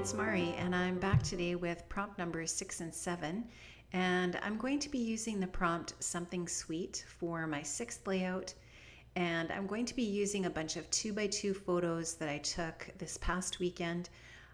it's Mari, and I'm back today with prompt numbers 6 and 7. And I'm going to be using the prompt Something Sweet for my sixth layout. And I'm going to be using a bunch of 2x2 photos that I took this past weekend.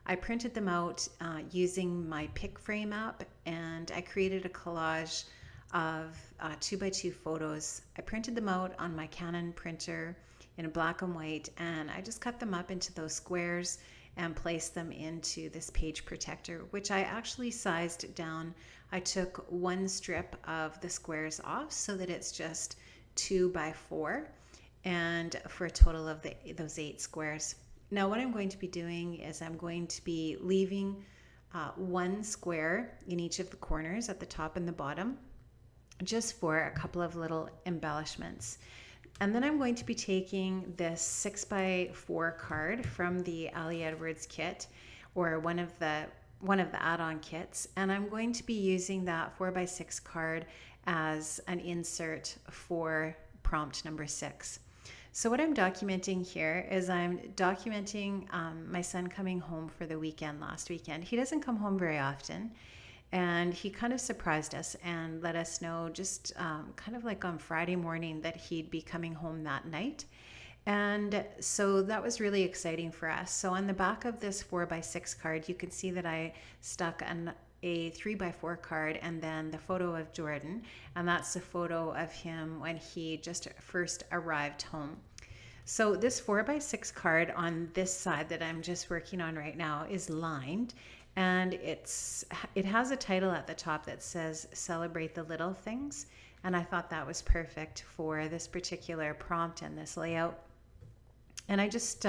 I printed them out using my PicFrame app, and I created a collage of 2x2 photos. I printed them out on my Canon printer in black and white, and I just cut them up into those squares and placed them into this page protector, which I actually sized down. I took one strip of the squares off so that it's just 2x4, and for a total of those 8 squares. Now what I'm going to be doing is I'm going to be leaving one square in each of the corners at the top and the bottom, just for a couple of little embellishments. And then I'm going to be taking this 6x4 card from the Ali Edwards kit, or one of the add-on kits, and I'm going to be using that 4x6 card as an insert for prompt number 6. So what I'm documenting here is I'm documenting my son coming home for the weekend last weekend. He doesn't come home very often, and he kind of surprised us and let us know just kind of like on Friday morning that he'd be coming home that night. And so that was really exciting for us. So on the back of this 4x6 card, you can see that I stuck a 3x4 card and then the photo of Jordan. And that's the photo of him when he just first arrived home. So this 4x6 card on this side that I'm just working on right now is lined, and it has a title at the top that says Celebrate the Little Things, and I thought that was perfect for this particular prompt and this layout. And I just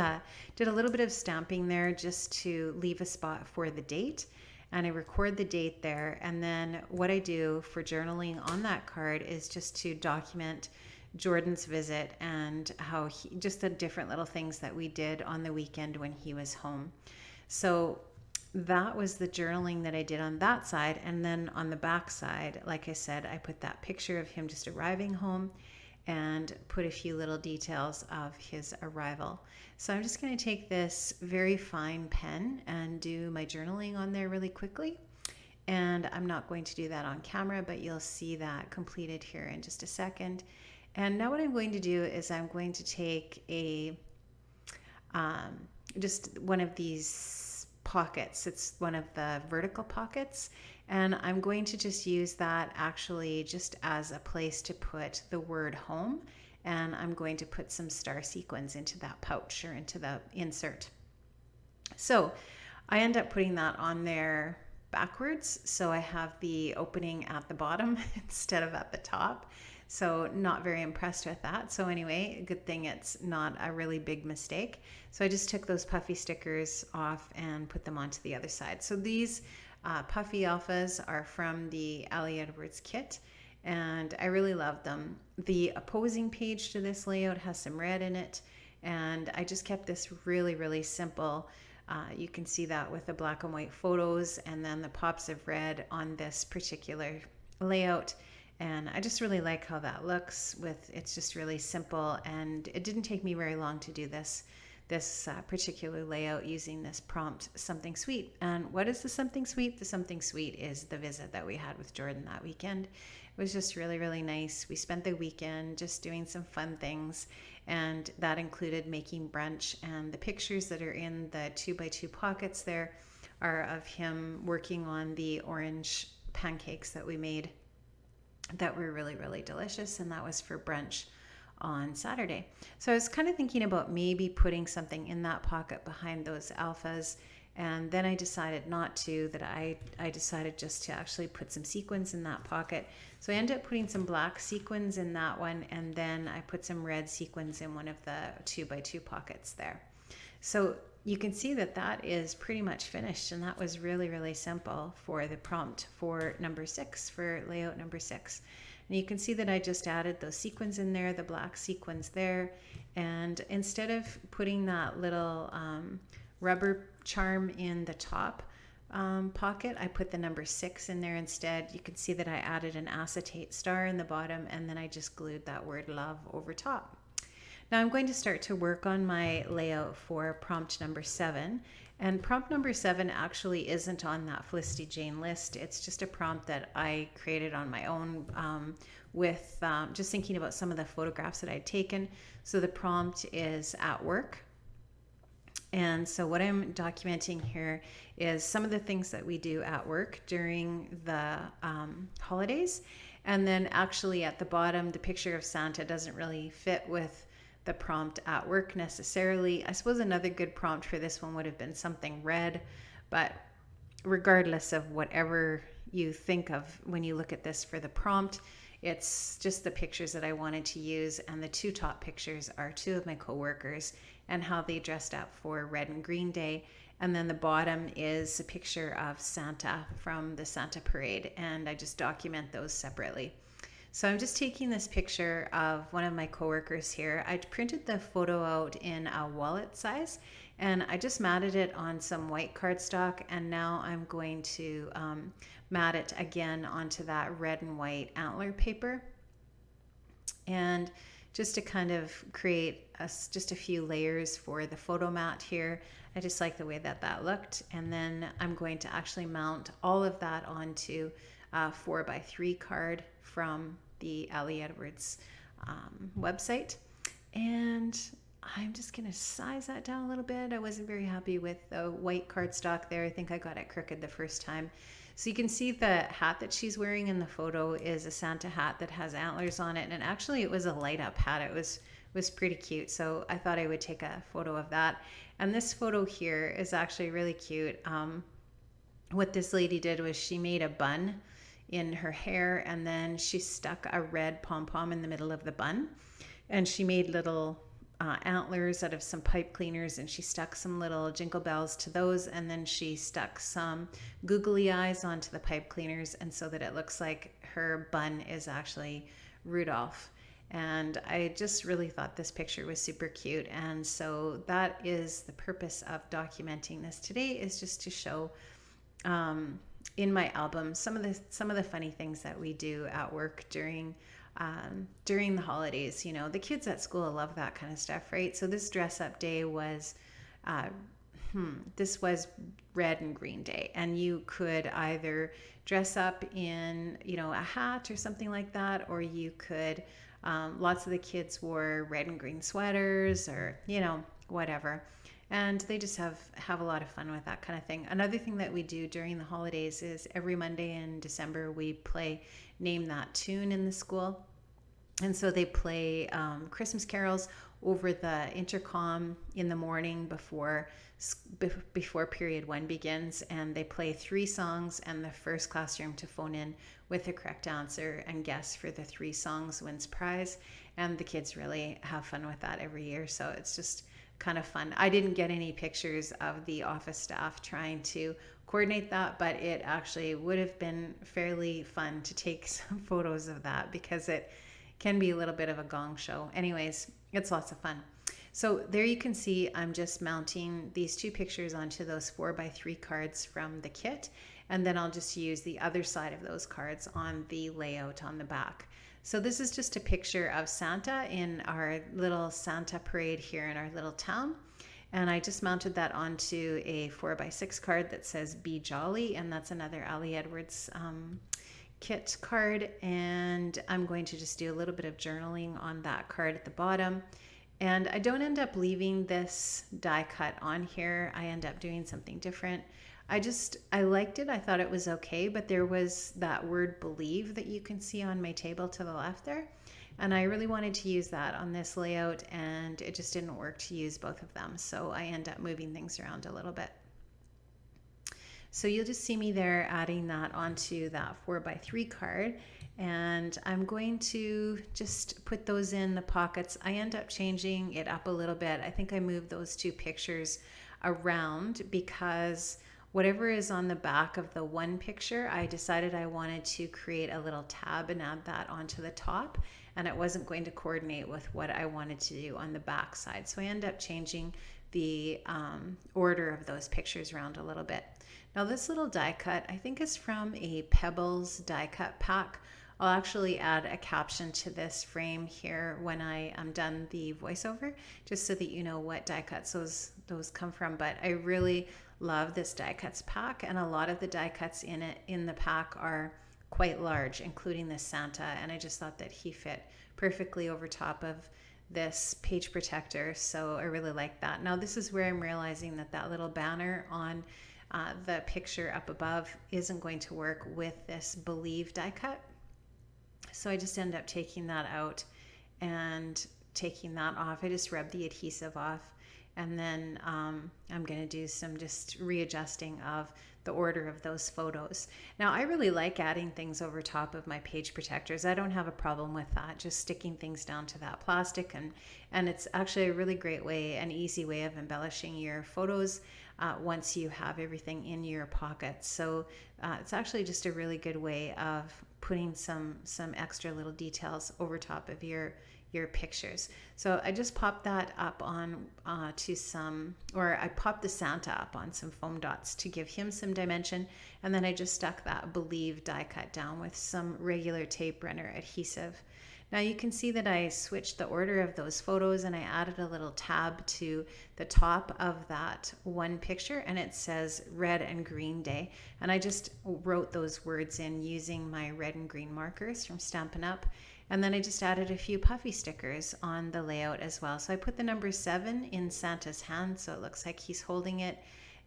did a little bit of stamping there just to leave a spot for the date, and I record the date there. And then what I do for journaling on that card is just to document Jordan's visit and how just the different little things that we did on the weekend when he was home. So that was the journaling that I did on that side. And then on the back side, like I said, I put that picture of him just arriving home and put a few little details of his arrival. So I'm just going to take this very fine pen and do my journaling on there really quickly. And I'm not going to do that on camera, but you'll see that completed here in just a second. And now what I'm going to do is I'm going to take just one of these pockets. It's one of the vertical pockets, and I'm going to just use that actually just as a place to put the word home, and I'm going to put some star sequins into that pouch or into the insert. So I end up putting that on there backwards, so I have the opening at the bottom instead of at the top. So not very impressed with that. So anyway, good thing it's not a really big mistake. So I just took those puffy stickers off and put them onto the other side. So these puffy alphas are from the Ali Edwards kit, and I really love them. The opposing page to this layout has some red in it, and I just kept this really, really simple. You can see that with the black and white photos and then the pops of red on this particular layout. And I just really like how that looks. It's just really simple, and it didn't take me very long to do this particular layout using this prompt Something Sweet. And what is the Something Sweet? The Something Sweet is the visit that we had with Jordan that weekend. It was just really, really nice. We spent the weekend just doing some fun things, and that included making brunch. And the pictures that are in the 2x2 pockets there are of him working on the orange pancakes that we made that were really, really delicious, and that was for brunch on Saturday. So I was kind of thinking about maybe putting something in that pocket behind those alphas, and then I decided not to, that I decided just to actually put some sequins in that pocket. So I ended up putting some black sequins in that one, and then I put some red sequins in one of the 2x2 pockets there. So you can see that that is pretty much finished, and that was really, really simple for the prompt for number 6, for layout number 6. And you can see that I just added those sequins in there, the black sequins there, and instead of putting that little rubber charm in the top pocket, I put the number 6 in there instead. You can see that I added an acetate star in the bottom, and then I just glued that word love over top. Now I'm going to start to work on my layout for prompt number 7, And prompt number 7 actually isn't on that Felicity Jane list. It's just a prompt that I created on my own with just thinking about some of the photographs that I'd taken. So the prompt is at work. And so what I'm documenting here is some of the things that we do at work during the holidays. And then actually at the bottom, the picture of Santa doesn't really fit with the prompt at work necessarily. I suppose another good prompt for this one would have been something red, but regardless of whatever you think of when you look at this for the prompt, it's just the pictures that I wanted to use. And the 2 top pictures are 2 of my coworkers and how they dressed up for Red and Green Day. And then the bottom is a picture of Santa from the Santa Parade. And I just document those separately. So I'm just taking this picture of one of my coworkers here. I printed the photo out in a wallet size and I just matted it on some white cardstock, and now I'm going to mat it again onto that red and white antler paper. And just to kind of create just a few layers for the photo mat here. I just like the way that looked. And then I'm going to actually mount all of that onto a 4x3 card from the Ali Edwards website. And I'm just going to size that down a little bit. I wasn't very happy with the white cardstock there. I think I got it crooked the first time. So you can see the hat that she's wearing in the photo is a Santa hat that has antlers on it. And actually it was a light up hat. It was pretty cute. So I thought I would take a photo of that. And this photo here is actually really cute. What this lady did was she made a bun in her hair, and then she stuck a red pom-pom in the middle of the bun. And she made little antlers out of some pipe cleaners, and she stuck some little jingle bells to those, and then she stuck some googly eyes onto the pipe cleaners, and so that it looks like her bun is actually Rudolph. And I just really thought this picture was super cute, and so that is the purpose of documenting this today, is just to show in my album some of the funny things that we do at work during the holidays. You know, the kids at school love that kind of stuff, right? So this dress up day was this was Red and Green Day, and you could either dress up in, you know, a hat or something like that, or you could lots of the kids wore red and green sweaters, or, you know, whatever. And they just have a lot of fun with that kind of thing. Another thing that we do during the holidays is every Monday in December, we play Name That Tune in the school. And so they play Christmas carols over the intercom in the morning before period 1 begins. And they play 3 songs, and the first classroom to phone in with the correct answer and guess for the 3 songs wins prize. And the kids really have fun with that every year. So it's just kind of fun. I didn't get any pictures of the office staff trying to coordinate that, but it actually would have been fairly fun to take some photos of that, because it can be a little bit of a gong show. Anyways, it's lots of fun. So there you can see I'm just mounting these 2 pictures onto those 4x3 cards from the kit, and then I'll just use the other side of those cards on the layout on the back. So this is just a picture of Santa in our little Santa parade here in our little town. And I just mounted that onto a 4x6 card that says Be Jolly, and that's another Ali Edwards kit card. And I'm going to just do a little bit of journaling on that card at the bottom. And I don't end up leaving this die cut on here. I end up doing something different. I liked it. I thought it was okay, but there was that word believe that you can see on my table to the left there. And I really wanted to use that on this layout, and it just didn't work to use both of them. So I end up moving things around a little bit. So you'll just see me there adding that onto that 4x3 card. And I'm going to just put those in the pockets. I end up changing it up a little bit. I think I moved those 2 pictures around because whatever is on the back of the one picture, I decided I wanted to create a little tab and add that onto the top, and it wasn't going to coordinate with what I wanted to do on the back side. So I end up changing the order of those pictures around a little bit. Now this little die cut, I think, is from a Pebbles die cut pack. I'll actually add a caption to this frame here when I am done the voiceover, just so that you know what die cuts those come from. But I really love this die cuts pack, and a lot of the die cuts in the pack are quite large, including this Santa, and I just thought that he fit perfectly over top of this page protector, so I really like that. Now this is where I'm realizing that that little banner on the picture up above isn't going to work with this Believe die cut, so I just end up taking that out and taking that off. I just rub the adhesive off, and then I'm going to do some just readjusting of the order of those photos. Now, I really like adding things over top of my page protectors. I don't have a problem with that, just sticking things down to that plastic, and it's actually a really great way, an easy way of embellishing your photos once you have everything in your pockets. So it's actually just a really good way of putting some extra little details over top of your pictures. So I just popped that up on I popped the Santa up on some foam dots to give him some dimension, and then I just stuck that Believe die cut down with some regular tape runner adhesive. Now you can see that I switched the order of those photos, and I added a little tab to the top of that one picture, and it says Red and Green Day, and I just wrote those words in using my red and green markers from Stampin' Up! And then I just added a few puffy stickers on the layout as well. So I put the number 7 in Santa's hand, so it looks like he's holding it.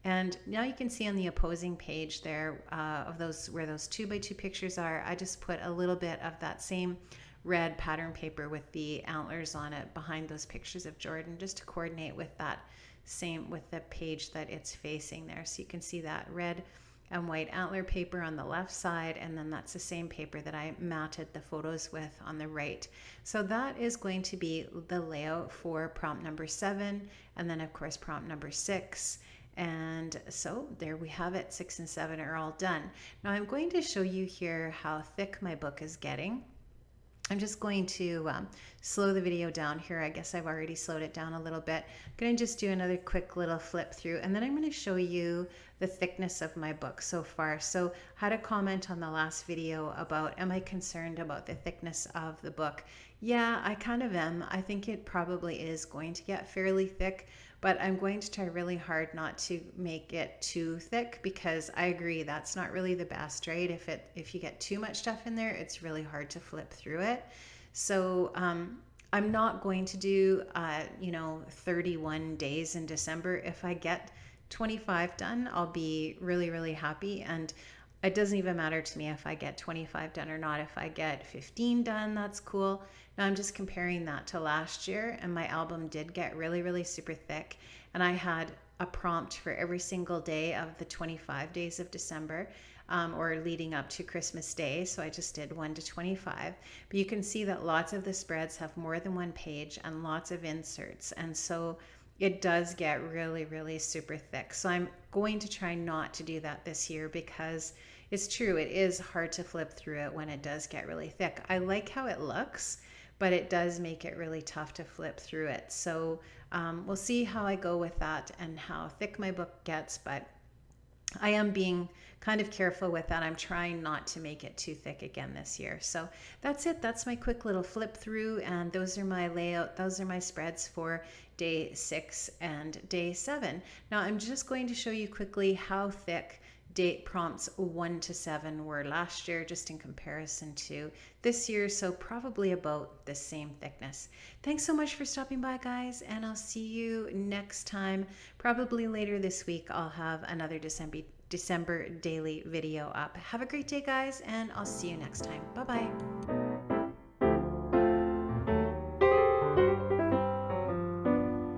And now you can see on the opposing page there of those, where those 2x2 pictures are, I just put a little bit of that same red pattern paper with the antlers on it behind those pictures of Jordan, just to coordinate with that same, with the page that it's facing there. So you can see that red and white antler paper on the left side, and then that's the same paper that I matted the photos with on the right. So that is going to be the layout for prompt number 7, and then of course prompt number 6. And so there we have it. 6 and 7 are all done. Now I'm going to show you here how thick my book is getting. I'm just going to slow the video down here. I guess I've already slowed it down a little bit. I'm going to just do another quick little flip through, and then I'm going to show you the thickness of my book so far. So I had a comment on the last video about, am I concerned about the thickness of the book? Yeah, I kind of am. I think it probably is going to get fairly thick, but I'm going to try really hard not to make it too thick, because I agree that's not really the best, right? If you get too much stuff in there, it's really hard to flip through it. So I'm not going to do 31 days in December. If I get 25 done, I'll be really, really happy. And it doesn't even matter to me if I get 25 done or not. If I get 15 done, that's cool. Now I'm just comparing that to last year, and my album did get really, really super thick. And I had a prompt for every single day of the 25 days of December, or leading up to Christmas Day. So I just did 1 to 25. But you can see that lots of the spreads have more than one page and lots of inserts. And so it does get really, really super thick. So I'm going to try not to do that this year, because it's true, it is hard to flip through it when it does get really thick. I like how it looks, but it does make it really tough to flip through it. So we'll see how I go with that and how thick my book gets, but I am being kind of careful with that. I'm trying not to make it too thick again this year. So that's it. That's my quick little flip through, and those are my layout. Those are my spreads for day 6 and day 7. Now I'm just going to show you quickly how thick date prompts 1 to 7 were last year, just in comparison to this year. So probably about the same thickness. Thanks so much for stopping by, guys, and I'll see you next time. Probably later this week I'll have another December daily video up. Have a great day, guys, and I'll see you next time. Bye-bye.